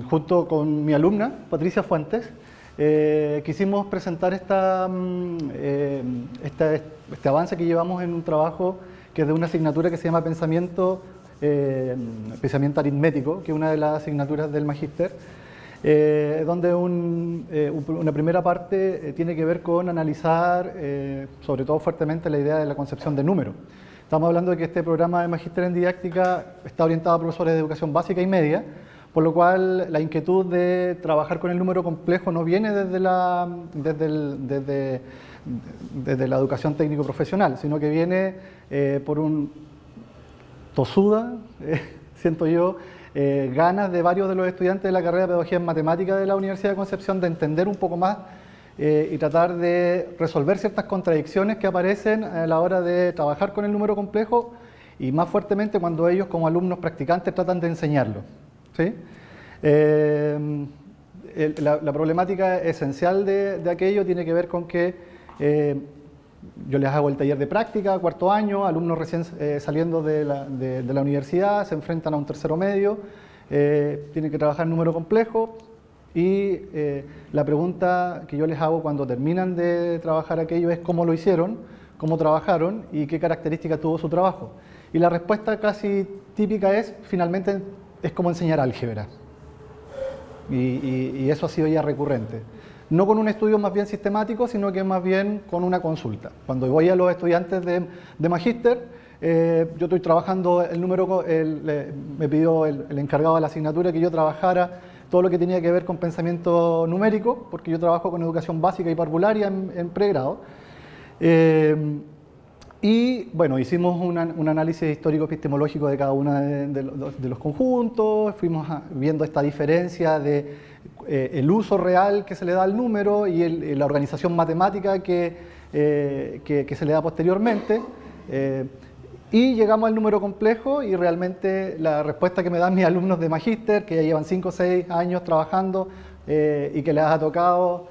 junto con mi alumna, Patricia Fuentes, quisimos presentar este avance que llevamos en un trabajo que es de una asignatura que se llama Pensamiento Aritmético, que es una de las asignaturas del Magíster, donde una primera parte tiene que ver con analizar, sobre todo fuertemente, la idea de la concepción de número. Estamos hablando de que este programa de Magíster en Didáctica está orientado a profesores de educación básica y media, por lo cual la inquietud de trabajar con el número complejo no viene desde la educación técnico-profesional, sino que viene por un tosuda, siento yo, ganas de varios de los estudiantes de la carrera de Pedagogía en Matemática de la Universidad de Concepción de entender un poco más y tratar de resolver ciertas contradicciones que aparecen a la hora de trabajar con el número complejo y más fuertemente cuando ellos como alumnos practicantes tratan de enseñarlo. ¿Sí? La problemática esencial de aquello tiene que ver con que yo les hago el taller de práctica, cuarto año, alumnos recién saliendo de la universidad, se enfrentan a un tercero medio, tienen que trabajar en número complejo y la pregunta que yo les hago cuando terminan de trabajar aquello es cómo lo hicieron, cómo trabajaron y qué características tuvo su trabajo. Y la respuesta casi típica es, finalmente, es como enseñar álgebra. Y eso ha sido ya recurrente. No con un estudio más bien sistemático, sino que más bien con una consulta. Cuando voy a los estudiantes de Magíster, yo estoy trabajando el número, me pidió el encargado de la asignatura que yo trabajara todo lo que tenía que ver con pensamiento numérico, porque yo trabajo con educación básica y parvularia en pregrado. Y bueno, hicimos un análisis histórico-epistemológico de cada uno de los conjuntos, fuimos viendo esta diferencia de el uso real que se le da al número y la organización matemática que se le da posteriormente. Y llegamos al número complejo y realmente la respuesta que me dan mis alumnos de Magíster, que ya llevan 5 o 6 años trabajando y que les ha tocado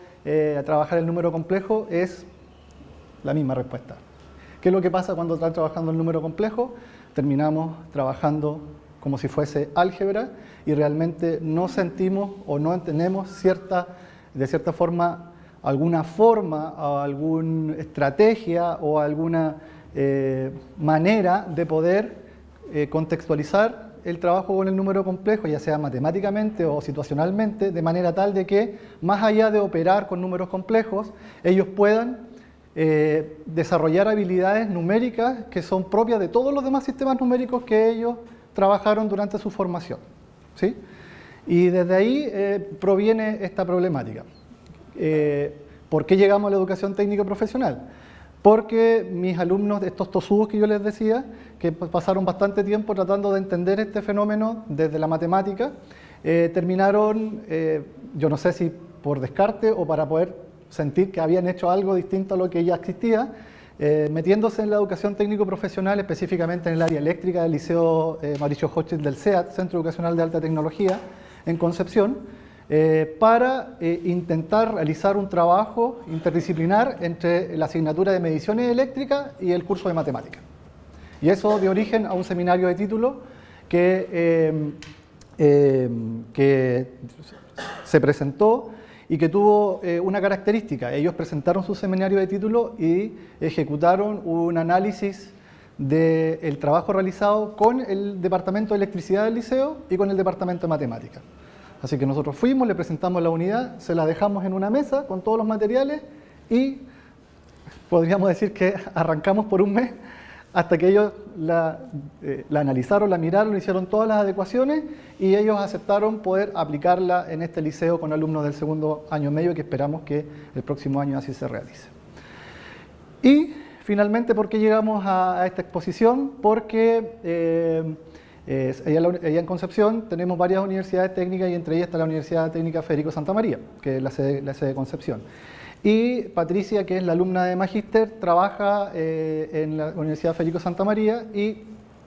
trabajar el número complejo, es la misma respuesta. ¿Qué es lo que pasa cuando están trabajando el número complejo? Terminamos trabajando como si fuese álgebra y realmente no sentimos o no entendemos de cierta forma alguna forma o alguna estrategia o alguna manera de poder contextualizar el trabajo con el número complejo, ya sea matemáticamente o situacionalmente, de manera tal de que, más allá de operar con números complejos, ellos puedan desarrollar habilidades numéricas que son propias de todos los demás sistemas numéricos que ellos trabajaron durante su formación. ¿Sí? Y desde ahí proviene esta problemática. ¿Por qué llegamos a la educación técnica profesional? Porque mis alumnos, estos tosudos que yo les decía, que pasaron bastante tiempo tratando de entender este fenómeno desde la matemática, terminaron, yo no sé si por descarte o para poder sentir que habían hecho algo distinto a lo que ya existía, metiéndose en la educación técnico-profesional, específicamente en el área eléctrica del Liceo Mauricio Hochschild del CEAT, Centro Educacional de Alta Tecnología, en Concepción, para intentar realizar un trabajo interdisciplinar entre la asignatura de mediciones eléctricas y el curso de matemáticas. Y eso dio origen a un seminario de título que se presentó y que tuvo una característica. Ellos presentaron su seminario de título y ejecutaron un análisis del trabajo realizado con el Departamento de Electricidad del Liceo y con el Departamento de Matemáticas. Así que nosotros fuimos, le presentamos la unidad, se la dejamos en una mesa con todos los materiales y podríamos decir que arrancamos por un mes hasta que ellos la analizaron, la miraron, hicieron todas las adecuaciones y ellos aceptaron poder aplicarla en este liceo con alumnos del segundo año medio, que esperamos que el próximo año así se realice. Y finalmente, ¿por qué llegamos a esta exposición? Porque allá en Concepción tenemos varias universidades técnicas y entre ellas está la Universidad Técnica Federico Santa María, que es la sede de Concepción. Y Patricia, que es la alumna de Magíster, trabaja en la Universidad Federico Santa María y,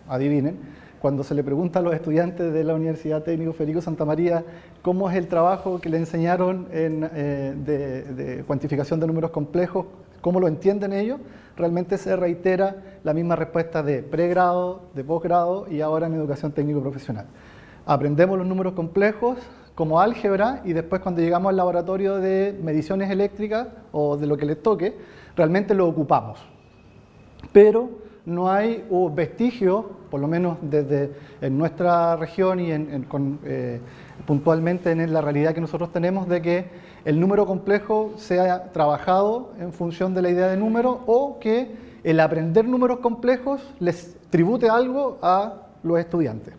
adivinen, cuando se le pregunta a los estudiantes de la Universidad Técnico Federico Santa María cómo es el trabajo que le enseñaron de cuantificación de números complejos, cómo lo entienden ellos, realmente se reitera la misma respuesta de pregrado, de posgrado y ahora en educación técnico profesional. aprendemos los números complejos como álgebra y después cuando llegamos al laboratorio de mediciones eléctricas o de lo que les toque, realmente lo ocupamos. Pero no hay vestigios, por lo menos desde en nuestra región y puntualmente en la realidad que nosotros tenemos, de que el número complejo sea trabajado en función de la idea de número o que el aprender números complejos les tribute algo a los estudiantes.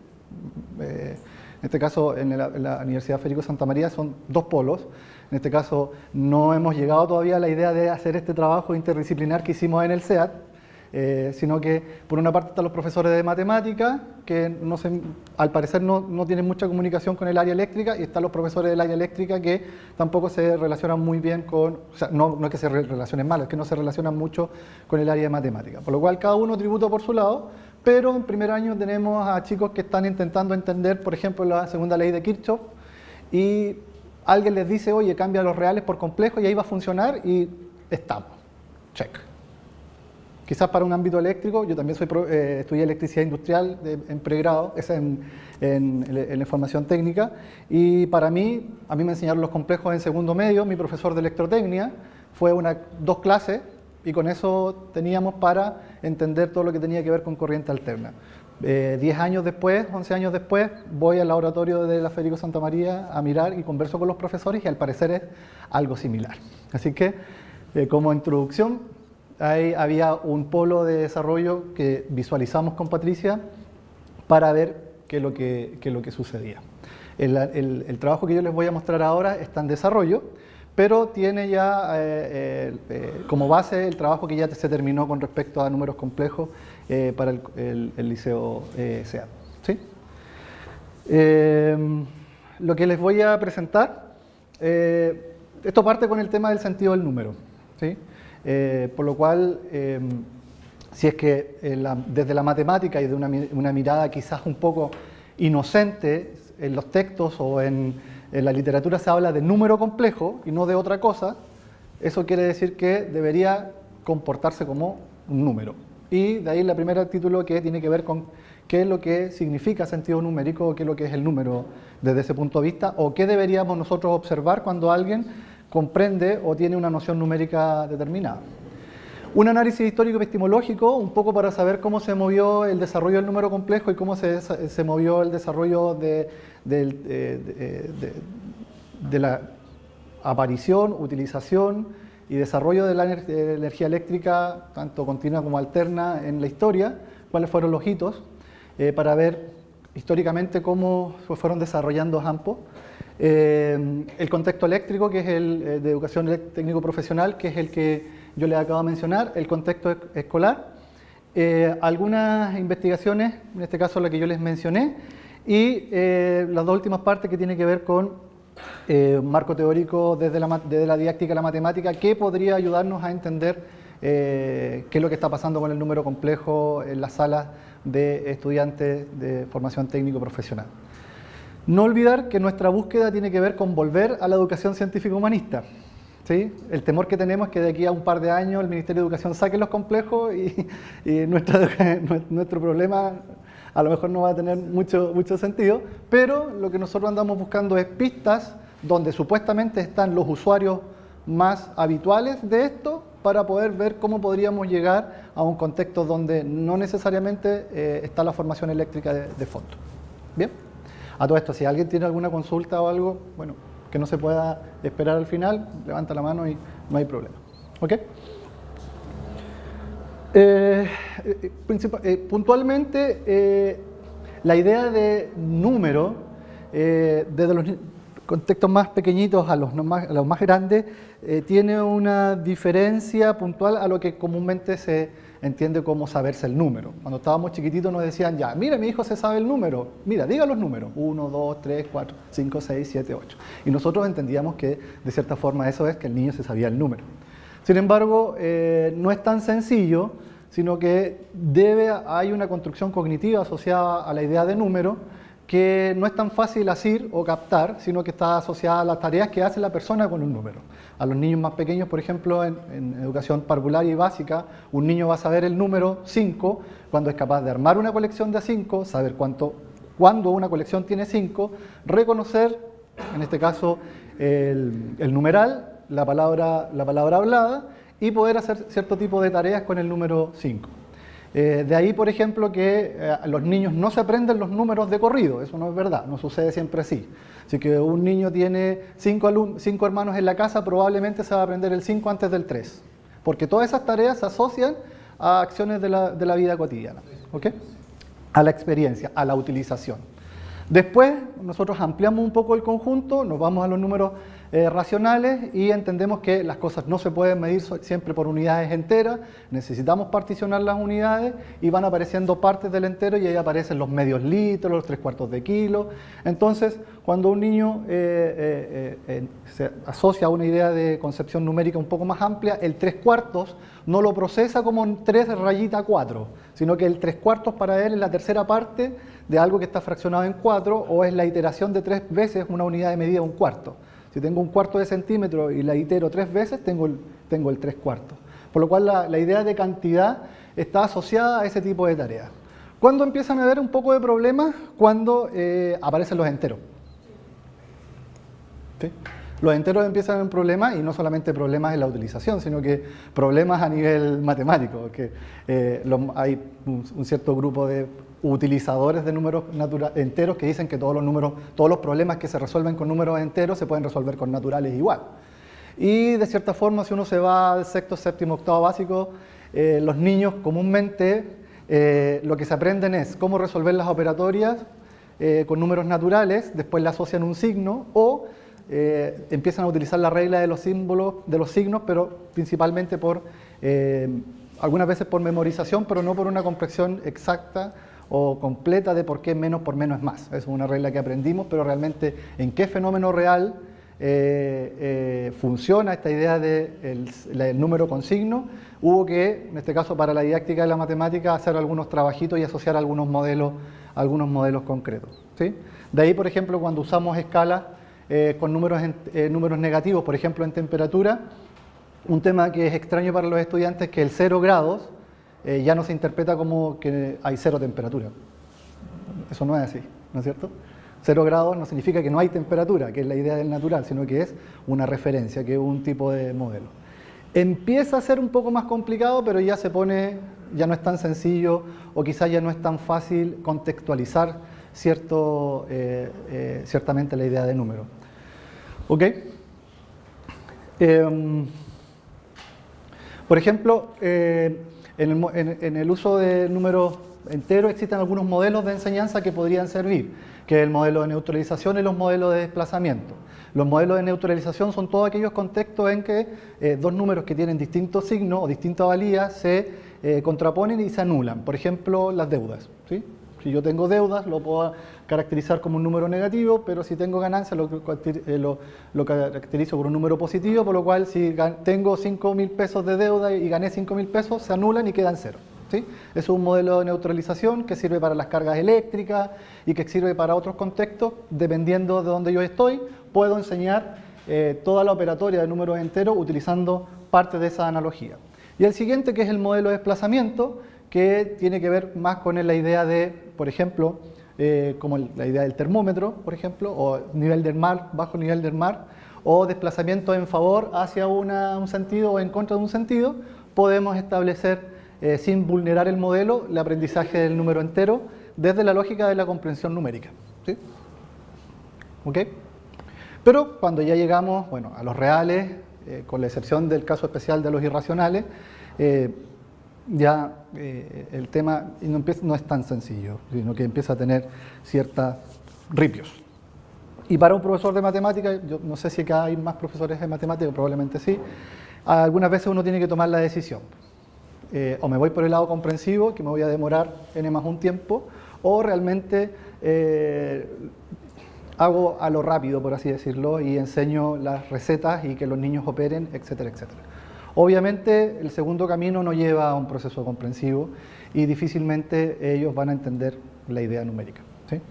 En este caso, en la Universidad Federico Santa María son dos polos. En este caso, no hemos llegado todavía a la idea de hacer este trabajo interdisciplinar que hicimos en el SEAT, sino que por una parte están los profesores de matemática, que al parecer no tienen mucha comunicación con el área eléctrica, y están los profesores del área eléctrica que tampoco se relacionan muy bien con, o sea, no es que se relacionen mal, es que no se relacionan mucho con el área de matemática. Por lo cual cada uno tributa por su lado, pero en primer año tenemos a chicos que están intentando entender, por ejemplo, la segunda ley de Kirchhoff, y alguien les dice, oye, cambia los reales por complejos y ahí va a funcionar, y estamos. Check. Quizás para un ámbito eléctrico, yo también estudié electricidad industrial en pregrado, es en la información técnica, y para mí, a mí me enseñaron los complejos en segundo medio, mi profesor de electrotecnia, fue dos clases, y con eso teníamos para entender todo lo que tenía que ver con corriente alterna. 10 años después, 11 años después, voy al laboratorio de la Federico Santa María a mirar y converso con los profesores, y al parecer es algo similar. Así que, como introducción, ahí había un polo de desarrollo que visualizamos con Patricia para ver qué es lo que sucedía. El trabajo que yo les voy a mostrar ahora está en desarrollo, pero tiene ya como base el trabajo que ya se terminó con respecto a números complejos para el liceo SEAT. ¿Sí? Lo que les voy a presentar, esto parte con el tema del sentido del número. ¿Sí? Por lo cual, si es que desde la matemática y de una mirada quizás un poco inocente, en los textos o en la literatura se habla de número complejo y no de otra cosa, eso quiere decir que debería comportarse como un número. Y de ahí el primer título, que tiene que ver con qué es lo que significa sentido numérico, o qué es lo que es el número desde ese punto de vista, o qué deberíamos nosotros observar cuando alguien comprende o tiene una noción numérica determinada. Un análisis histórico epistemológico, un poco para saber cómo se movió el desarrollo del número complejo y cómo se movió el desarrollo de la aparición, utilización y desarrollo de la energía eléctrica, tanto continua como alterna, en la historia, cuáles fueron los hitos, para ver históricamente cómo se fueron desarrollando ambos. El contexto eléctrico, que es el de educación técnico profesional, que es el que yo les acabo de mencionar, el contexto escolar, algunas investigaciones, en este caso la que yo les mencioné, y las dos últimas partes que tienen que ver con marco teórico desde la didáctica a la matemática, que podría ayudarnos a entender qué es lo que está pasando con el número complejo en las salas de estudiantes de formación técnico profesional. No olvidar que nuestra búsqueda tiene que ver con volver a la educación científico-humanista. ¿Sí? El temor que tenemos es que de aquí a un par de años el Ministerio de Educación saque los complejos y nuestro problema a lo mejor no va a tener mucho sentido, pero lo que nosotros andamos buscando es pistas donde supuestamente están los usuarios más habituales de esto, para poder ver cómo podríamos llegar a un contexto donde no necesariamente está la formación eléctrica de fondo. ¿Bien? A todo esto, si alguien tiene alguna consulta o algo, bueno, que no se pueda esperar al final, levanta la mano y no hay problema. ¿Ok? Puntualmente, la idea de número, desde los contextos más pequeñitos a los más grandes, tiene una diferencia puntual a lo que comúnmente se entiende como saberse el número. Cuando estábamos chiquititos nos decían, ya, mira, mi hijo se sabe el número, mira, diga los números, 1, 2, 3, 4, 5, 6, 7, 8. Y nosotros entendíamos que, de cierta forma, eso es que el niño se sabía el número. Sin embargo, no es tan sencillo, sino que hay una construcción cognitiva asociada a la idea de número, que no es tan fácil asir o captar, sino que está asociada a las tareas que hace la persona con un número. A los niños más pequeños, por ejemplo, en educación parvularia y básica, un niño va a saber el número 5 cuando es capaz de armar una colección de 5, saber cuánto cuando una colección tiene 5, reconocer, en este caso, el numeral, la palabra hablada, y poder hacer cierto tipo de tareas con el número 5. De ahí, por ejemplo, que los niños no se aprenden los números de corrido. Eso no es verdad, no sucede siempre así. Si que un niño tiene 5 hermanos en la casa, probablemente se va a aprender el 5 antes del 3, porque todas esas tareas se asocian a acciones de la vida cotidiana, ¿ok? A la experiencia, a la utilización. Después, nosotros ampliamos un poco el conjunto, nos vamos a los números racionales y entendemos que las cosas no se pueden medir siempre por unidades enteras, necesitamos particionar las unidades y van apareciendo partes del entero y ahí aparecen los medios litros, los 3/4 de kilo. Entonces, cuando un niño se asocia a una idea de concepción numérica un poco más amplia, el 3/4 no lo procesa como 3/4, sino que el 3/4 para él es la tercera parte de algo que está fraccionado en 4 o es la iteración de 3 veces una unidad de medida de 1/4. Si tengo 1/4 de centímetro y la itero 3 veces, tengo el 3/4. Por lo cual la idea de cantidad está asociada a ese tipo de tareas. ¿Cuándo empiezan a haber un poco de problemas? Cuando aparecen los enteros. ¿Sí? Los enteros empiezan a haber problemas, y no solamente problemas en la utilización, sino que problemas a nivel matemático, que hay un cierto grupo de utilizadores de números enteros que dicen que todos los problemas que se resuelven con números enteros se pueden resolver con naturales igual. Y de cierta forma, si uno se va al sexto, séptimo, octavo básico, los niños comúnmente lo que se aprenden es cómo resolver las operatorias con números naturales, después le asocian un signo o empiezan a utilizar la regla de los símbolos, de los signos, pero principalmente algunas veces por memorización, pero no por una comprensión exacta o completa de por qué menos por menos es más. Esa es una regla que aprendimos, pero realmente en qué fenómeno real funciona esta idea del número con signo. Hubo que, en este caso para la didáctica de la matemática, hacer algunos trabajitos y asociar algunos modelos concretos, ¿sí? De ahí, por ejemplo, cuando usamos escalas con números negativos, por ejemplo en temperatura, un tema que es extraño para los estudiantes es que el 0 grados ya no se interpreta como que hay 0 temperatura. Eso no es así, ¿no es cierto? 0 grados no significa que no hay temperatura, que es la idea del natural, sino que es una referencia, que es un tipo de modelo. Empieza a ser un poco más complicado, pero ya ya no es tan sencillo, o quizás ya no es tan fácil contextualizar ciertamente la idea de número. ¿Ok? Por ejemplo, en el uso de números enteros existen algunos modelos de enseñanza que podrían servir, que es el modelo de neutralización y los modelos de desplazamiento. Los modelos de neutralización son todos aquellos contextos en que dos números que tienen distintos signos o distintas valías se contraponen y se anulan. Por ejemplo, las deudas, ¿sí? Si yo tengo deudas, lo puedo caracterizar como un número negativo, pero si tengo ganancias, lo caracterizo por un número positivo, por lo cual si tengo 5.000 pesos de deuda y gané 5.000 pesos, se anulan y quedan cero, ¿sí? Es un modelo de neutralización que sirve para las cargas eléctricas y que sirve para otros contextos. Dependiendo de donde yo estoy, puedo enseñar toda la operatoria de números enteros utilizando parte de esa analogía. Y el siguiente, que es el modelo de desplazamiento, que tiene que ver más con la idea de, por ejemplo, como la idea del termómetro, por ejemplo, o nivel del mar, bajo nivel del mar, o desplazamiento en favor hacia un sentido o en contra de un sentido. Podemos establecer, sin vulnerar el modelo, el aprendizaje del número entero desde la lógica de la comprensión numérica, ¿sí? ¿Ok? Pero cuando ya llegamos, bueno, a los reales, con la excepción del caso especial de los irracionales, ya el tema no es tan sencillo, sino que empieza a tener ciertos ripios. Y para un profesor de matemáticas, yo no sé si acá hay más profesores de matemáticas, probablemente sí, algunas veces uno tiene que tomar la decisión. O me voy por el lado comprensivo, que me voy a demorar n+1 tiempo, o realmente hago a lo rápido, por así decirlo, y enseño las recetas y que los niños operen, etcétera, etcétera. Obviamente el segundo camino no lleva a un proceso comprensivo y difícilmente ellos van a entender la idea numérica, ¿sí?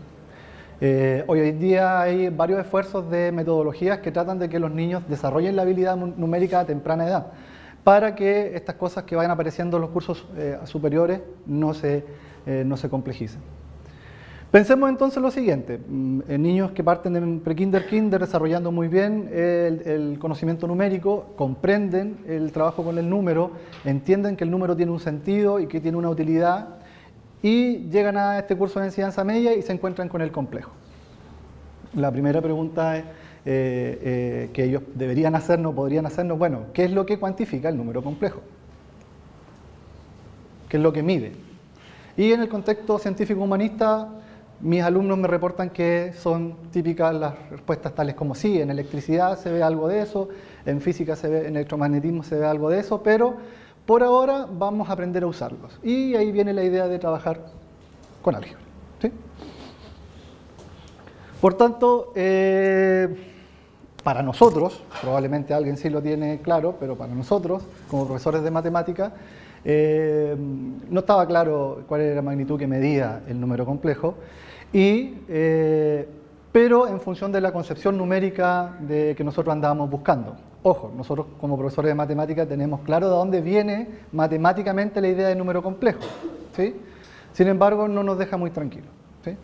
Hoy en día hay varios esfuerzos de metodologías que tratan de que los niños desarrollen la habilidad numérica a temprana edad, para que estas cosas que vayan apareciendo en los cursos superiores no se complejicen. Pensemos entonces lo siguiente, en niños que parten de pre-kinder, kinder, desarrollando muy bien el conocimiento numérico, comprenden el trabajo con el número, entienden que el número tiene un sentido y que tiene una utilidad, y llegan a este curso de enseñanza media y se encuentran con el complejo. La primera pregunta es, que ellos deberían hacernos, podrían hacernos, bueno, ¿qué es lo que cuantifica el número complejo? ¿Qué es lo que mide? Y en el contexto científico-humanista, mis alumnos me reportan que son típicas las respuestas tales como sí, en electricidad se ve algo de eso, en física se ve, en electromagnetismo se ve algo de eso, pero por ahora vamos a aprender a usarlos. Y ahí viene la idea de trabajar con álgebra, ¿sí? Por tanto, para nosotros, probablemente alguien sí lo tiene claro, pero para nosotros, como profesores de matemáticas, no estaba claro cuál era la magnitud que medía el número complejo, pero en función de la concepción numérica que nosotros andábamos buscando. Ojo, nosotros como profesores de matemáticas tenemos claro de dónde viene matemáticamente la idea de número complejo, ¿sí? Sin embargo, no nos deja muy tranquilos, ¿sí?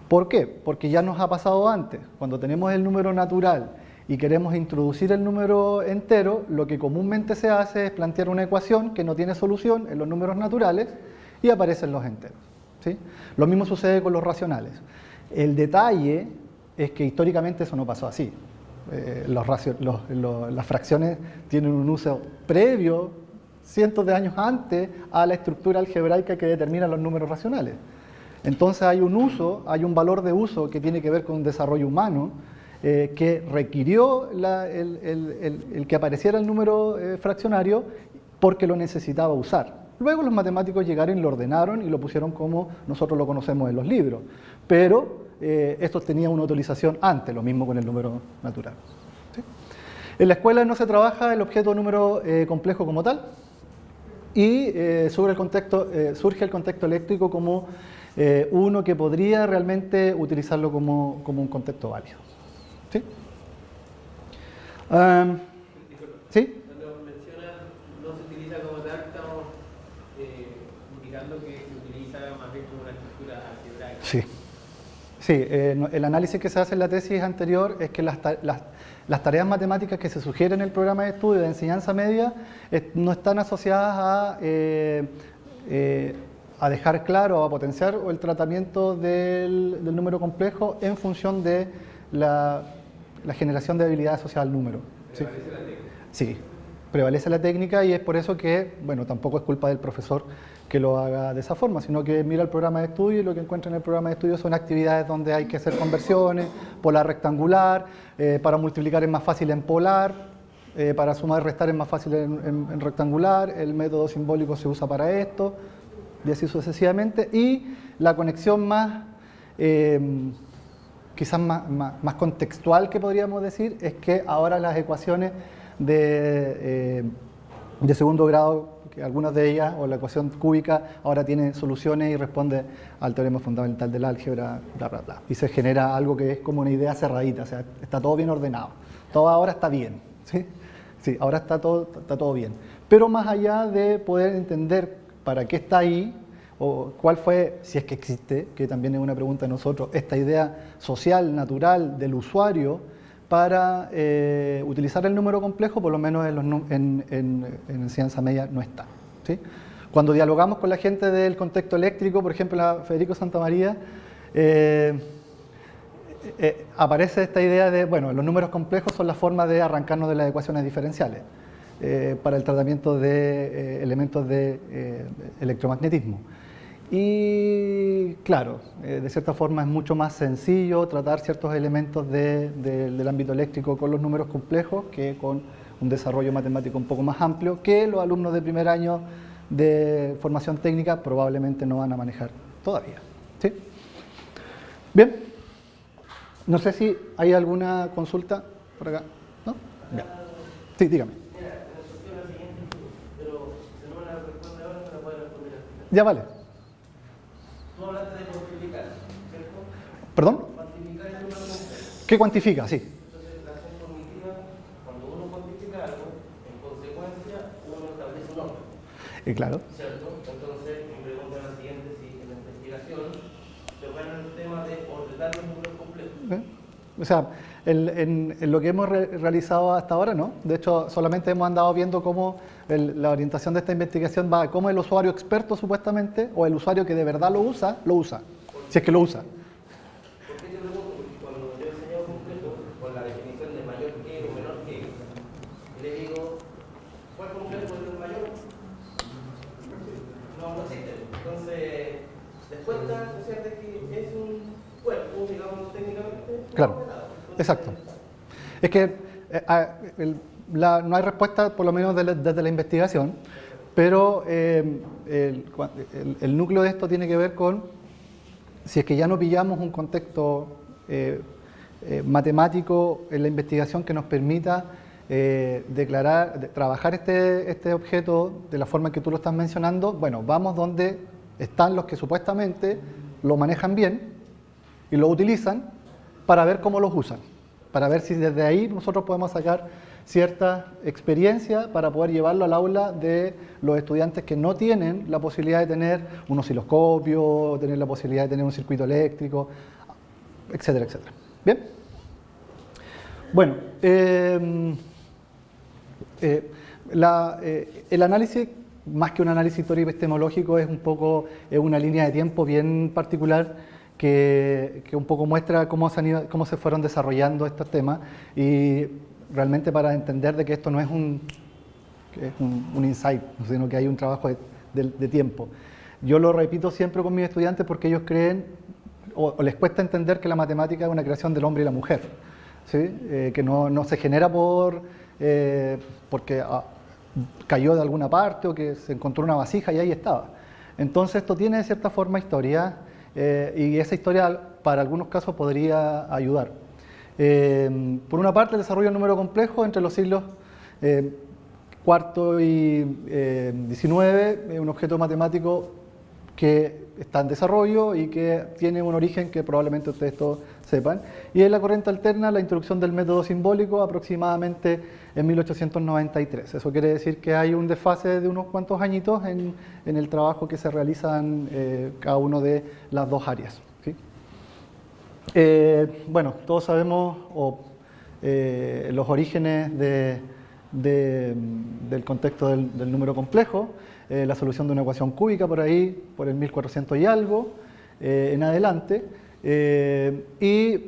¿Por qué? Porque ya nos ha pasado antes. Cuando tenemos el número natural y queremos introducir el número entero, lo que comúnmente se hace es plantear una ecuación que no tiene solución en los números naturales y aparecen los enteros, ¿sí? Lo mismo sucede con los racionales. El detalle es que históricamente eso no pasó así. Las fracciones tienen un uso previo, cientos de años antes, a la estructura algebraica que determina los números racionales. Entonces hay un uso, hay un valor de uso que tiene que ver con un desarrollo humano, que requirió el que apareciera el número fraccionario porque lo necesitaba usar. Luego los matemáticos llegaron y lo ordenaron y lo pusieron como nosotros lo conocemos en los libros, pero esto tenía una utilización antes, lo mismo con el número natural, ¿sí? En la escuela no se trabaja el objeto número complejo como tal, y surge el contexto eléctrico como uno que podría realmente utilizarlo como un contexto válido, ¿sí? ¿Sí? Cuando menciona no se utiliza como tal, estamos indicando que se utiliza más bien como una estructura algebraica. Sí. Sí, el análisis que se hace en la tesis anterior es que las tareas matemáticas que se sugieren en el programa de estudio de enseñanza media no están asociadas a dejar claro o a potenciar el tratamiento del número complejo en función de la generación de habilidades asociadas al número. ¿Sí? ¿Prevalece la técnica? Sí, prevalece la técnica y es por eso que, bueno, tampoco es culpa del profesor que lo haga de esa forma, sino que mira el programa de estudio y lo que encuentra en el programa de estudio son actividades donde hay que hacer conversiones, polar rectangular, para multiplicar es más fácil en polar, para sumar y restar es más fácil en rectangular, el método simbólico se usa para esto, y así sucesivamente, y la conexión más, quizás más contextual que podríamos decir, es que ahora las ecuaciones de segundo grado, que algunas de ellas, o la ecuación cúbica, ahora tiene soluciones y responde al teorema fundamental del álgebra, bla, bla, bla. Y se genera algo que es como una idea cerradita, o sea, está todo bien ordenado. Todo ahora está bien, ¿sí? Sí, ahora está todo bien. Pero más allá de poder entender para qué está ahí, o cuál fue, si es que existe, que también es una pregunta de nosotros, esta idea social, natural del usuario, para utilizar el número complejo, por lo menos en enseñanza media no está, ¿sí? Cuando dialogamos con la gente del contexto eléctrico, por ejemplo, la Federico Santamaría, aparece esta idea de, bueno, los números complejos son la forma de arrancarnos de las ecuaciones diferenciales para el tratamiento de elementos de electromagnetismo. Y claro, de cierta forma es mucho más sencillo tratar ciertos elementos del ámbito eléctrico con los números complejos que con un desarrollo matemático un poco más amplio que los alumnos de primer año de formación técnica probablemente no van a manejar todavía, ¿sí? Bien, no sé si hay alguna consulta por acá, ¿no? Bien. Sí, dígame. Ya vale. Tú hablaste de cuantificar, ¿cierto? ¿Perdón? Cuantificar el número complejo. ¿Qué cuantifica? Sí. Entonces, la acción cognitiva, cuando uno cuantifica algo, en consecuencia, uno establece un orden. Claro. ¿Cierto? Entonces, mi pregunta es la siguiente: si en la investigación se ponen el tema O sea, en lo que hemos realizado hasta ahora, no. De hecho, solamente hemos andado viendo cómo la orientación de esta investigación va a cómo el usuario experto, supuestamente, o el usuario que de verdad lo usa, si es que lo usa. ¿Por qué te pregunto? Porque cuando yo enseño complejo, con la definición de mayor que o menor que, y le digo, ¿cuál complejo es el mayor? No existe. Entonces, después de asociar de que es un cuerpo, digamos técnicamente. Claro, exacto. Es que no hay respuesta, por lo menos desde la investigación, pero el núcleo de esto tiene que ver con si es que ya no pillamos un contexto matemático en la investigación que nos permita trabajar este objeto de la forma en que tú lo estás mencionando. Bueno, vamos donde están los que supuestamente lo manejan bien y lo utilizan para ver cómo los usan, para ver si desde ahí nosotros podemos sacar cierta experiencia para poder llevarlo al aula de los estudiantes que no tienen la posibilidad de tener un osciloscopio, tener la posibilidad de tener un circuito eléctrico, etcétera, etcétera. ¿Bien? Bueno, el análisis, más que un análisis histórico epistemológico, es un poco una línea de tiempo bien particular que un poco muestra cómo se fueron desarrollando estos temas, y realmente para entender de que esto no es un insight, sino que hay un trabajo de tiempo. Yo lo repito siempre con mis estudiantes porque ellos creen o les cuesta entender que la matemática es una creación del hombre y la mujer, ¿sí? Que no se genera porque cayó de alguna parte o que se encontró una vasija y ahí estaba. Entonces esto tiene de cierta forma historia, y esa historia para algunos casos podría ayudar. Por una parte, el desarrollo del número complejo entre los siglos IV y XIX es un objeto matemático que está en desarrollo y que tiene un origen que probablemente ustedes todos sepan. Y en la corriente alterna, la introducción del método simbólico aproximadamente en 1893. Eso quiere decir que hay un desfase de unos cuantos añitos en el trabajo que se realiza en cada una de las dos áreas, ¿sí? Bueno, todos sabemos los orígenes del contexto del número complejo, la solución de una ecuación cúbica por ahí, por el 1400 y algo en adelante, y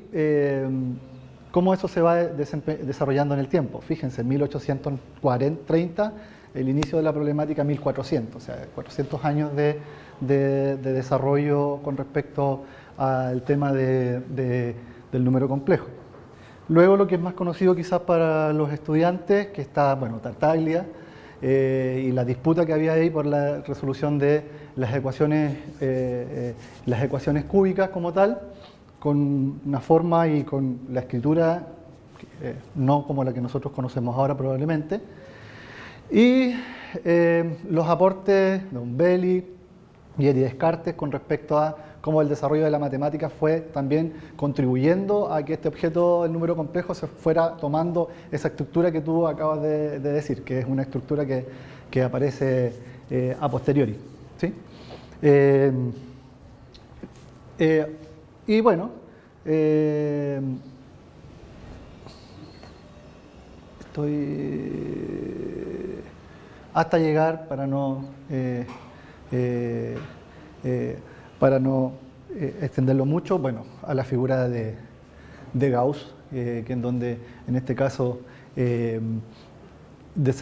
cómo eso se va desarrollando en el tiempo. Fíjense, 1830, el inicio de la problemática 1400, o sea, 400 años de desarrollo con respecto al tema del número complejo. Luego lo que es más conocido quizás para los estudiantes, que está, bueno, Tartaglia, y la disputa que había ahí por la resolución de las ecuaciones cúbicas como tal, con una forma y con la escritura no como la que nosotros conocemos ahora probablemente, y los aportes de Umbelli y de Descartes con respecto a cómo el desarrollo de la matemática fue también contribuyendo a que este objeto, el número complejo, se fuera tomando esa estructura que tú acabas de decir, que es una estructura que aparece a posteriori, ¿sí? Y bueno, estoy hasta llegar, para no extenderlo mucho, bueno, a la figura de Gauss, que en donde en este caso se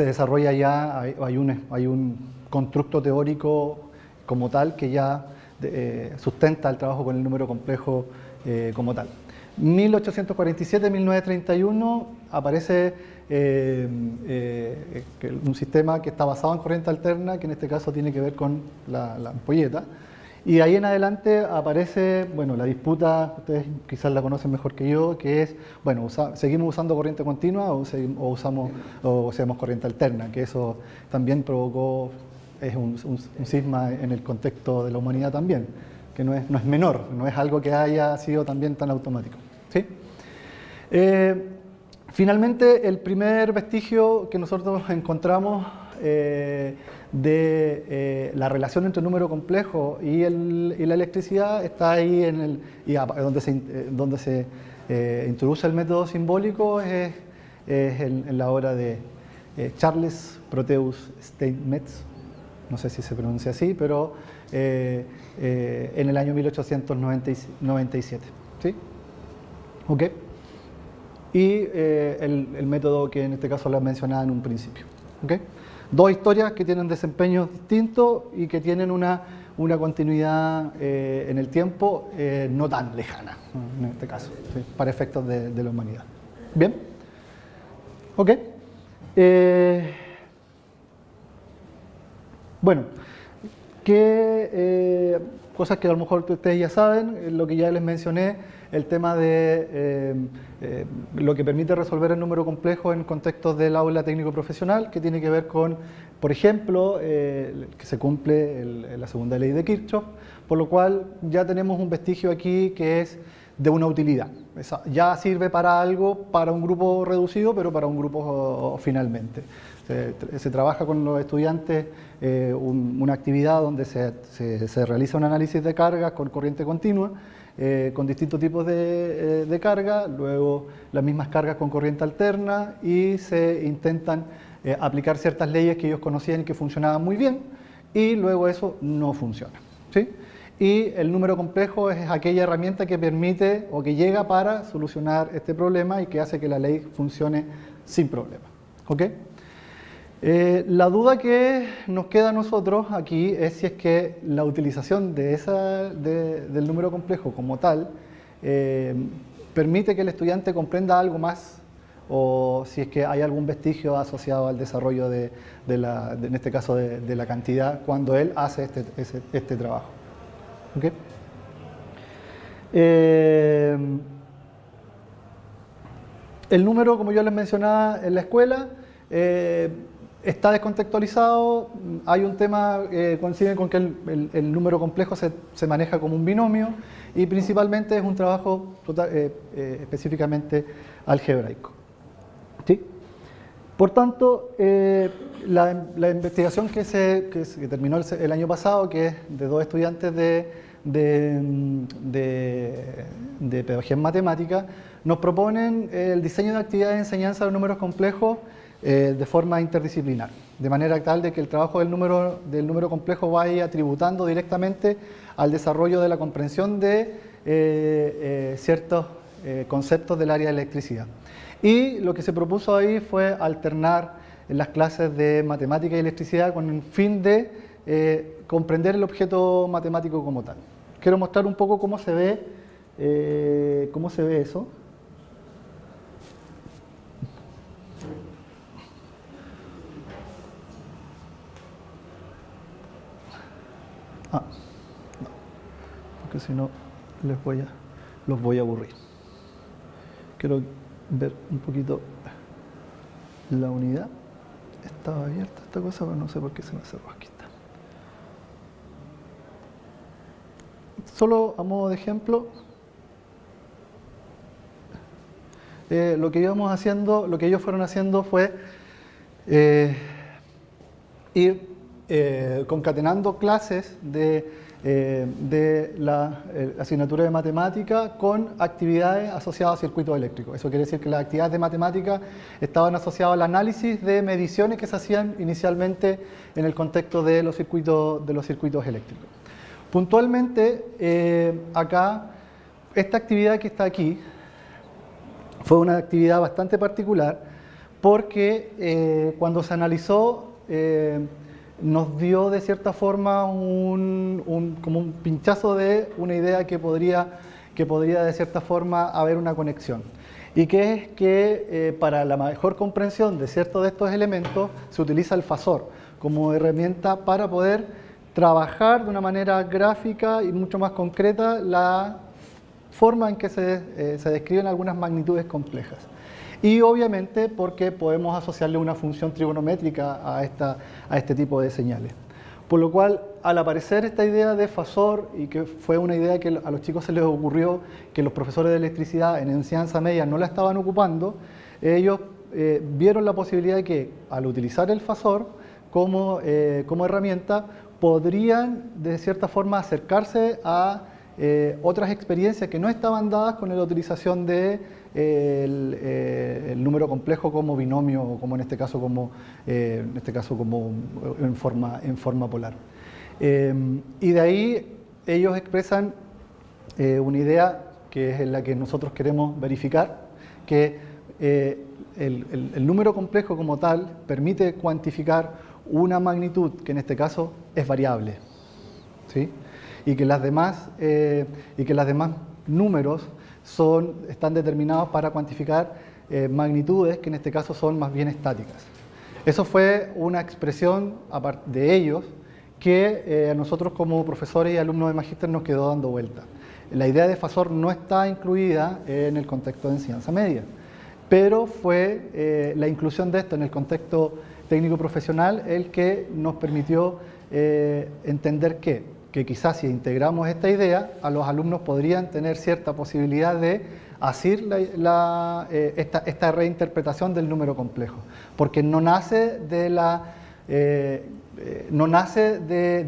desarrolla ya, hay un constructo teórico como tal que ya sustenta el trabajo con el número complejo como tal. 1847-1931 aparece un sistema que está basado en corriente alterna, que en este caso tiene que ver con la ampolleta. Y ahí en adelante aparece, bueno, la disputa, ustedes quizás la conocen mejor que yo, que es, bueno, ¿seguimos usando corriente continua o usamos corriente alterna? Que eso también provocó, es un cisma en el contexto de la humanidad también, que no es menor, no es algo que haya sido también tan automático, ¿sí? Finalmente, el primer vestigio que nosotros encontramos de la relación entre el número complejo y la electricidad está ahí donde se introduce el método simbólico es en la obra de Charles Proteus Steinmetz, no sé si se pronuncia así, pero en el año 1897. ¿Sí? ¿Ok? Y el método que en este caso les mencionaba en un principio. ¿Ok? Dos historias que tienen desempeños distintos y que tienen una continuidad en el tiempo no tan lejana, en este caso, ¿sí? Para efectos de la humanidad. ¿Bien? ¿Ok? Bueno, ¿qué cosas que a lo mejor ustedes ya saben? Lo que ya les mencioné, el tema de lo que permite resolver el número complejo en contextos del aula técnico profesional, que tiene que ver con, por ejemplo, que se cumple la segunda ley de Kirchhoff, por lo cual ya tenemos un vestigio aquí que es de una utilidad. Ya sirve para algo, para un grupo reducido, pero para un grupo finalmente. Se trabaja con los estudiantes una actividad donde se realiza un análisis de cargas con corriente continua, con distintos tipos de carga, luego las mismas cargas con corriente alterna, y se intentan aplicar ciertas leyes que ellos conocían y que funcionaban muy bien, y luego eso no funciona, ¿sí? Y el número complejo es aquella herramienta que permite o que llega para solucionar este problema y que hace que la ley funcione sin problema. ¿Ok? La duda que nos queda a nosotros aquí es si es que la utilización del número complejo como tal permite que el estudiante comprenda algo más, o si es que hay algún vestigio asociado al desarrollo en este caso de la cantidad cuando él hace este trabajo. ¿Okay? El número, como yo les mencionaba en la escuela, está descontextualizado. Hay un tema que coincide con que el número complejo se maneja como un binomio, y principalmente es un trabajo específicamente algebraico. ¿Sí? Por tanto, la investigación que terminó el año pasado, que es de dos estudiantes de pedagogía en matemática, nos proponen el diseño de actividades de enseñanza de números complejos de forma interdisciplinar, de manera tal de que el trabajo del número complejo vaya tributando directamente al desarrollo de la comprensión de ciertos conceptos del área de electricidad. Y lo que se propuso ahí fue alternar las clases de matemática y electricidad con el fin de comprender el objeto matemático como tal. Quiero mostrar un poco cómo se ve eso. No, porque si no los voy a aburrir. Quiero ver un poquito la unidad. Estaba abierta esta cosa, pero no sé por qué se me cerró. Aquí está. Solo a modo de ejemplo, lo que ellos fueron haciendo fue ir concatenando clases de la asignatura de matemática con actividades asociadas a circuitos eléctricos. Eso quiere decir que las actividades de matemática estaban asociadas al análisis de mediciones que se hacían inicialmente en el contexto de los circuitos eléctricos. Puntualmente, acá, esta actividad que está aquí fue una actividad bastante particular porque cuando se analizó nos dio de cierta forma como un pinchazo de una idea que podría de cierta forma haber una conexión, y que es que para la mejor comprensión de ciertos de estos elementos se utiliza el fasor como herramienta para poder trabajar de una manera gráfica y mucho más concreta la forma en que se describen algunas magnitudes complejas. Y obviamente porque podemos asociarle una función trigonométrica a este tipo de señales. Por lo cual, al aparecer esta idea de fasor, y que fue una idea que a los chicos se les ocurrió que los profesores de electricidad en enseñanza media no la estaban ocupando, ellos vieron la posibilidad de que al utilizar el fasor como herramienta podrían de cierta forma acercarse a otras experiencias que no estaban dadas con la utilización de el número complejo como binomio o como en este caso como en forma polar. Y de ahí ellos expresan una idea que es la que nosotros queremos verificar, que el número complejo como tal permite cuantificar una magnitud que en este caso es variable, ¿sí? y que las demás números están determinados para cuantificar magnitudes que en este caso son más bien estáticas. Eso fue una expresión de ellos que a nosotros como profesores y alumnos de magíster nos quedó dando vuelta. La idea de Fasor no está incluida en el contexto de enseñanza media, pero fue la inclusión de esto en el contexto técnico-profesional el que nos permitió entender que quizás si integramos esta idea, a los alumnos podrían tener cierta posibilidad de hacer esta reinterpretación del número complejo, porque no nace de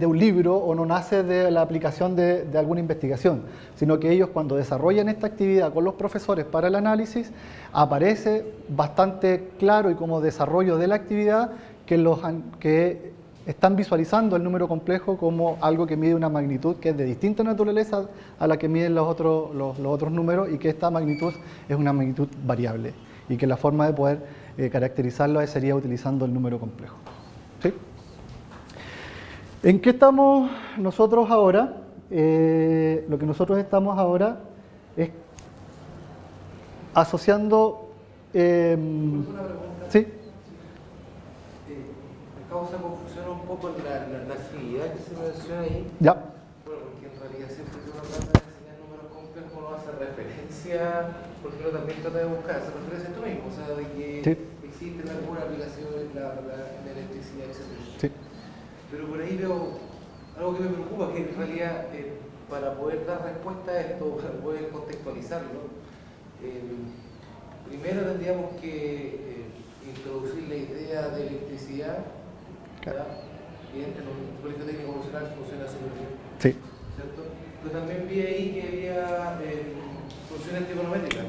un libro o no nace de la aplicación de alguna investigación, sino que ellos cuando desarrollan esta actividad con los profesores para el análisis, aparece bastante claro y como desarrollo de la actividad que están visualizando el número complejo como algo que mide una magnitud que es de distinta naturaleza a la que miden los otros números y que esta magnitud es una magnitud variable y que la forma de poder caracterizarlo sería utilizando el número complejo. ¿Sí? ¿En qué estamos nosotros ahora? Lo que nosotros estamos ahora es asociando... ¿sí? Causa confusión un poco la actividad que se menciona ahí. Ya. Bueno, porque en realidad siempre que uno trata de enseñar números complejos uno hace referencia, porque uno también trata de buscar esa referencia tú mismo, o sea, de que sí. existen alguna aplicación en la electricidad, etc. Sí. Pero por ahí veo algo que me preocupa, que en realidad para poder dar respuesta a esto, para poder contextualizarlo, primero tendríamos que introducir la idea de electricidad. Evidente, el colegio técnico profesional funciona súper bien. Sí. ¿Cierto? Pero también vi ahí que había funciones trigonométricas.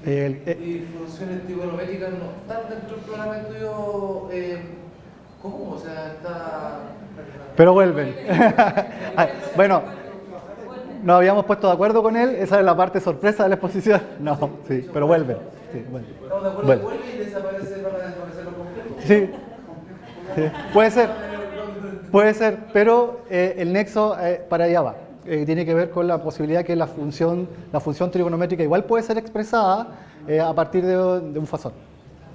Y funciones trigonométricas no están dentro del programa de estudio común, o sea, está... Pero vuelven. Bueno, nos habíamos puesto de acuerdo con él, esa es la parte sorpresa de la exposición. No, sí, pero vuelven. Sí, vuelven. Estamos de acuerdo que vuelve y desaparece, van a desaparecer los complejos. Sí. Sí, puede ser, pero el nexo para allá va. Tiene que ver con la posibilidad que la función trigonométrica igual puede ser expresada a partir de un fasor.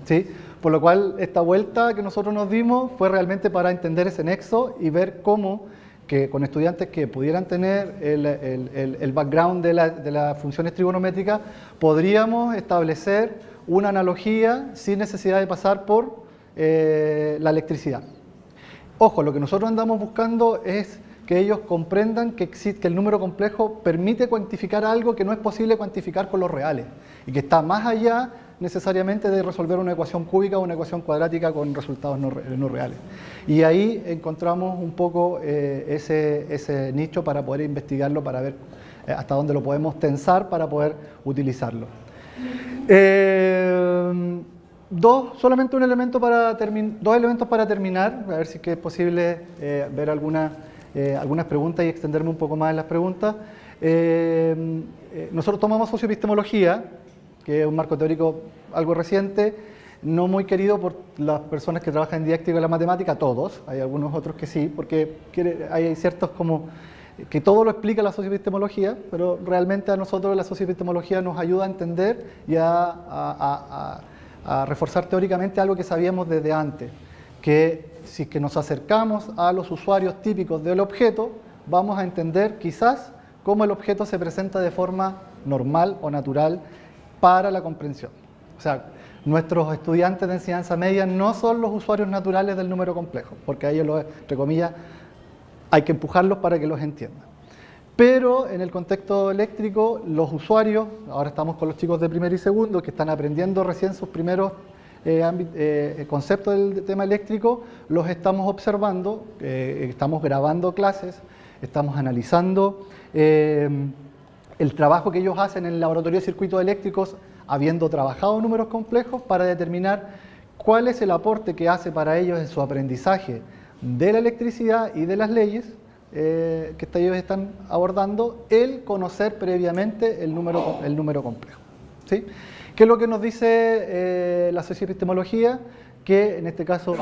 ¿Sí? Por lo cual, esta vuelta que nosotros nos dimos fue realmente para entender ese nexo y ver cómo que con estudiantes que pudieran tener el background de las funciones trigonométricas, podríamos establecer una analogía sin necesidad de pasar por la electricidad. Ojo, lo que nosotros andamos buscando es que ellos comprendan que el número complejo permite cuantificar algo que no es posible cuantificar con los reales y que está más allá necesariamente de resolver una ecuación cúbica o una ecuación cuadrática con resultados no reales. Y ahí encontramos un poco ese nicho para poder investigarlo, para ver hasta dónde lo podemos tensar para poder utilizarlo. Solamente dos elementos para terminar, a ver si es posible ver algunas preguntas y extenderme un poco más en las preguntas. Nosotros tomamos socioepistemología, que es un marco teórico algo reciente, no muy querido por las personas que trabajan en didáctica de la matemática, todos, hay algunos otros que sí, porque hay ciertos como que todo lo explica la socioepistemología, pero realmente a nosotros la socioepistemología nos ayuda a entender y a reforzar teóricamente algo que sabíamos desde antes, que si que nos acercamos a los usuarios típicos del objeto, vamos a entender quizás cómo el objeto se presenta de forma normal o natural para la comprensión. O sea, nuestros estudiantes de enseñanza media no son los usuarios naturales del número complejo, porque a ellos, entre comillas, hay que empujarlos para que los entiendan. Pero en el contexto eléctrico, los usuarios, ahora estamos con los chicos de primero y segundo, que están aprendiendo recién sus primeros conceptos del tema eléctrico, los estamos observando, estamos grabando clases estamos analizando el trabajo que ellos hacen en el laboratorio de circuitos eléctricos, habiendo trabajado números complejos, para determinar cuál es el aporte que hace para ellos en su aprendizaje de la electricidad y de las leyes que ellos están abordando, el conocer previamente el número complejo. ¿Sí? ¿Qué es lo que nos dice la socioepistemología? Que en este caso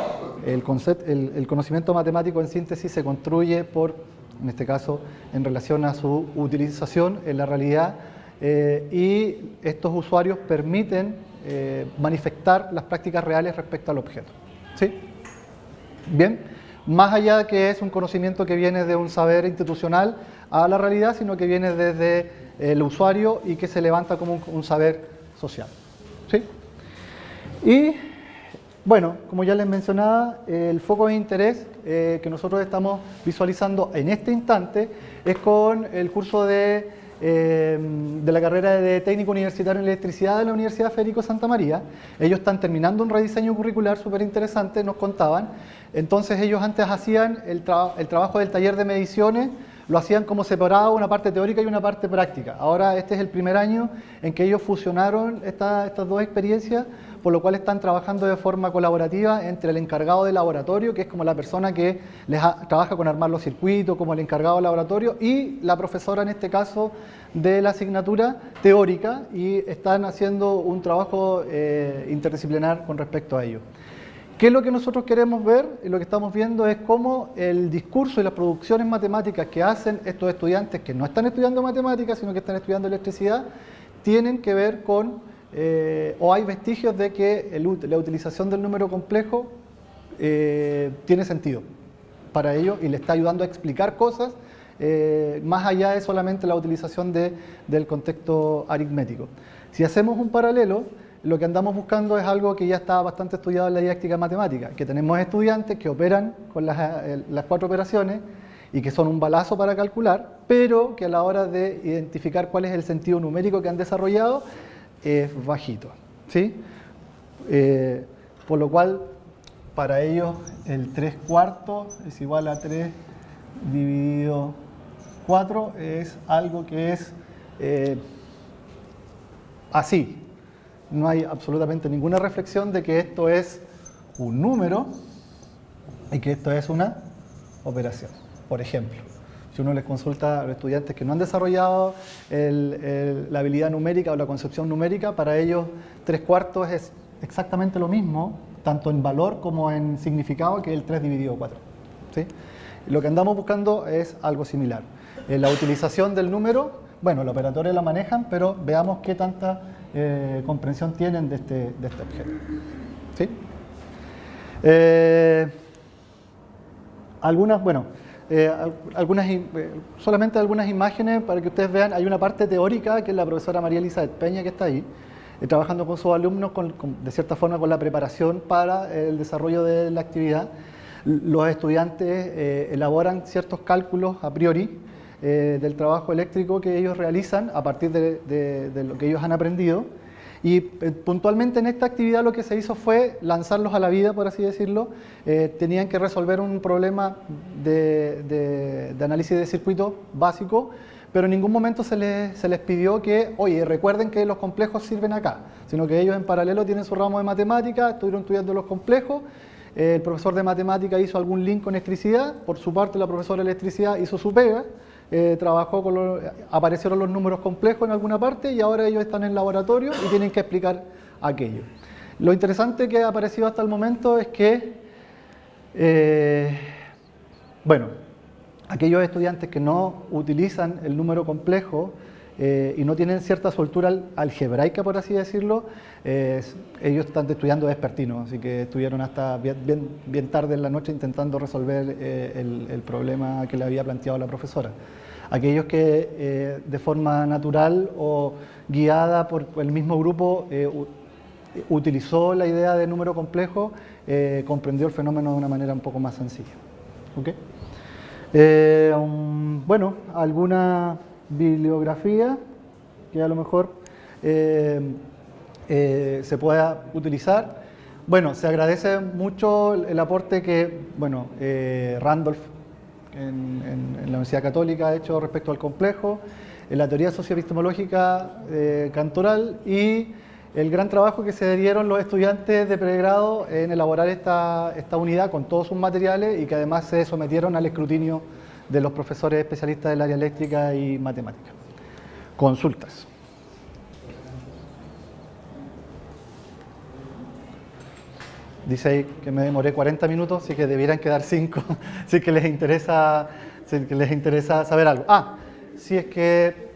el conocimiento matemático en síntesis se construye por, en este caso, en relación a su utilización en la realidad, y estos usuarios permiten manifestar las prácticas reales respecto al objeto. ¿Sí? Bien. Más allá de que es un conocimiento que viene de un saber institucional a la realidad, sino que viene desde el usuario y que se levanta como un saber social. ¿Sí? Y bueno, como ya les mencionaba, el foco de interés que nosotros estamos visualizando en este instante es con el curso de la carrera de técnico universitario en electricidad de la Universidad Federico Santa María. Ellos están terminando un rediseño curricular súper interesante, nos contaban. Entonces ellos antes hacían el trabajo del taller de mediciones, lo hacían como separado, una parte teórica y una parte práctica. Ahora este es el primer año en que ellos fusionaron estas dos experiencias, por lo cual están trabajando de forma colaborativa entre el encargado del laboratorio, que es como la persona que trabaja con armar los circuitos, como el encargado del laboratorio, y la profesora en este caso de la asignatura teórica, y están haciendo un trabajo interdisciplinar con respecto a ello. ¿Qué es lo que nosotros queremos ver? Lo que estamos viendo es cómo el discurso y las producciones matemáticas que hacen estos estudiantes que no están estudiando matemáticas, sino que están estudiando electricidad, tienen que ver con, o hay vestigios de que la utilización del número complejo tiene sentido para ellos y le está ayudando a explicar cosas más allá de solamente la utilización del contexto aritmético. Si hacemos un paralelo, lo que andamos buscando es algo que ya está bastante estudiado en la didáctica matemática, que tenemos estudiantes que operan con las 4 operaciones y que son un balazo para calcular, pero que a la hora de identificar cuál es el sentido numérico que han desarrollado es bajito, ¿sí? Por lo cual, para ellos el 3/4 es igual a 3 dividido 4, es algo que es así. No hay absolutamente ninguna reflexión de que esto es un número y que esto es una operación. Por ejemplo, si uno les consulta a los estudiantes que no han desarrollado la habilidad numérica o la concepción numérica, para ellos 3/4 es exactamente lo mismo, tanto en valor como en significado, que el 3 dividido 4. ¿Sí? Lo que andamos buscando es algo similar. La utilización del número, bueno, los operadores la manejan, pero veamos qué tanta comprensión tienen de este objeto. ¿Sí? Solamente algunas imágenes para que ustedes vean. Hay una parte teórica que es la profesora María Elizabeth Peña, que está ahí, trabajando con sus alumnos de cierta forma con la preparación para el desarrollo de la actividad. Los estudiantes elaboran ciertos cálculos a priori del trabajo eléctrico que ellos realizan a partir de lo que ellos han aprendido, y puntualmente en esta actividad lo que se hizo fue lanzarlos a la vida, por así decirlo. Tenían que resolver un problema de análisis de circuito básico, pero en ningún momento se les pidió que, oye, recuerden que los complejos sirven acá, sino que ellos en paralelo tienen su ramo de matemática, estuvieron estudiando los complejos. El profesor de matemática hizo algún link con electricidad, por su parte la profesora de electricidad hizo su pega, aparecieron los números complejos en alguna parte y ahora ellos están en el laboratorio y tienen que explicar aquello. Lo interesante que ha aparecido hasta el momento es que, aquellos estudiantes que no utilizan el número complejo y no tienen cierta soltura algebraica, por así decirlo, ellos están estudiando vespertino, así que estuvieron hasta bien tarde en la noche intentando resolver el problema que le había planteado la profesora. Aquellos que de forma natural o guiada por el mismo grupo utilizó la idea de número complejo, comprendió el fenómeno de una manera un poco más sencilla. ¿Okay? Alguna bibliografía que a lo mejor se pueda utilizar. Bueno, se agradece mucho el aporte que, Randolph en la Universidad Católica hecho respecto al complejo, en la teoría socioepistemológica cantoral y el gran trabajo que se dieron los estudiantes de pregrado en elaborar esta unidad con todos sus materiales y que además se sometieron al escrutinio de los profesores especialistas del área eléctrica y matemática. Consultas. Dice ahí que me demoré 40 minutos, así que debieran quedar 5, si que les interesa saber algo. Si es que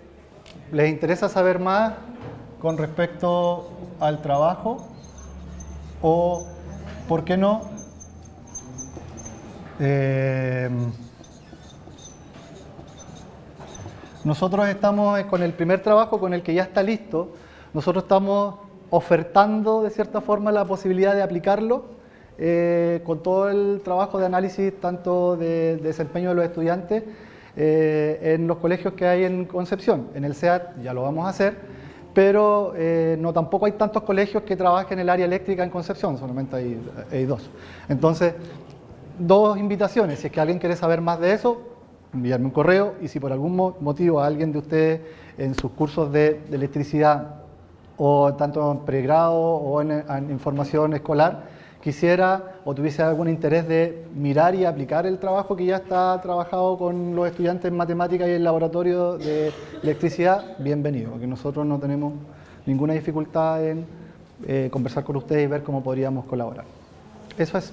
les interesa saber más con respecto al trabajo, o, ¿por qué no? Nosotros estamos con el primer trabajo, con el que ya está listo, nosotros estamos ofertando de cierta forma la posibilidad de aplicarlo con todo el trabajo de análisis, tanto de desempeño de los estudiantes, en los colegios que hay en Concepción. En el SEAT ya lo vamos a hacer, pero tampoco hay tantos colegios que trabajen en el área eléctrica en Concepción, solamente hay 2. Entonces, 2 invitaciones, si es que alguien quiere saber más de eso, enviarme un correo, y si por algún motivo alguien de ustedes en sus cursos de electricidad, o tanto en pregrado o en formación escolar, quisiera o tuviese algún interés de mirar y aplicar el trabajo que ya está trabajado con los estudiantes en matemáticas y el laboratorio de electricidad, bienvenido, porque nosotros no tenemos ninguna dificultad en conversar con ustedes y ver cómo podríamos colaborar. Eso es.